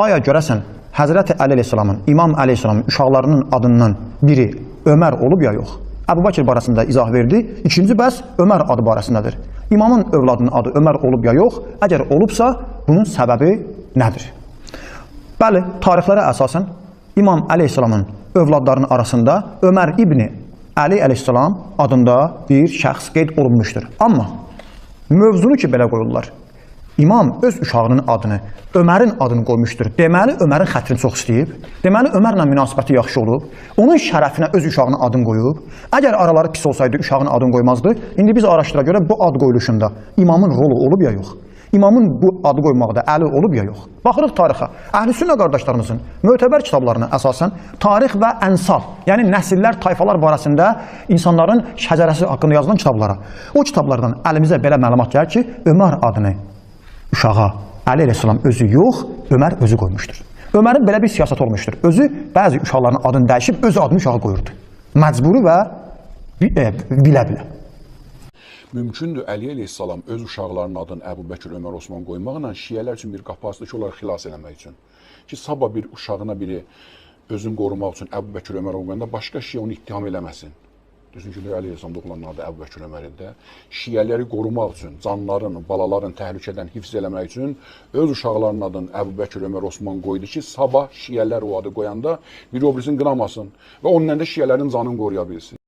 aya görəsən Həzrəti Əli əleyhissalamın, İmam əleyhissalamın uşaqlarının adından biri Ömər olub ya yox? Əbu Bakır barəsində izah verdi. İkinci bəs Ömər adı barəsindədir. İmamın övladının adı Ömər olub ya yox? Əgər olubsa, bunun səbəbi nədir? Bəli, tarixlərə əsasən İmam əleyhissalamın övladlarının arasında Ömər İbni Əli əleyhissalam adında bir şəxs qeyd olunmuşdur. Amma mövzunu ki belə qoyurlar. İmam öz uşağının adını, Ömərin adını qoymuşdur. Deməli, Ömərin xətrini çox istəyib. Deməli, Ömərlə münasibəti yaxşı olub. Onun şərəfinə öz uşağının adını qoyub. Əgər araları pis olsaydı, uşağının adını qoymazdı. İndi biz araşdıra görə bu ad qoyuluşunda imamın rolu olub ya yox? İmamın bu adı qoymaqda əli olub ya yox? Baxırıq tarixə. Əhl-i-Sünnə qardaşlarımızın mötəbər kitablarına əsasən tarix və ənsal, yəni nəsillər, tayfalar barəsində insanların şəcərəsi haqqında yazılan kitablara. O kitablardan əlimizə belə məlumat gəlir ki, Ömər adını uşağa Əli əleyhissalam özü yox, Ömər özü qoymuşdur. Ömərin belə bir siyasət olmuşdur. Özü bəzi uşaqların adını dəyişib, özü adını uşağa qoyurdu. Məcburi və bilə-bilə. Mümkündür Əli əleyhissalam öz uşaqlarının adını Əbu Bəkir, Ömər, Osman qoymaqla şiələr üçün bir qapı açdı ki, onları xilas eləmək üçün. Ki, sabah bir uşağına biri özünü qorumaq üçün Əbu Bəkir, Ömər qoyanda başqa şiə onu ittiham eləməsin. Düzünkü Əli əleyhissalam doğulanlar da Əbu Bəkir, Ömərində şiələri qorumaq üçün, canların, balaların təhlükədən hifz eləmək üçün öz uşaqlarının adını Əbu Bəkir, Ömər, Osman qoydu ki, sabah şiələr o adı qoyanda bir obrisini qınamasın və onunla da şiələrin canını qoruya bilsin.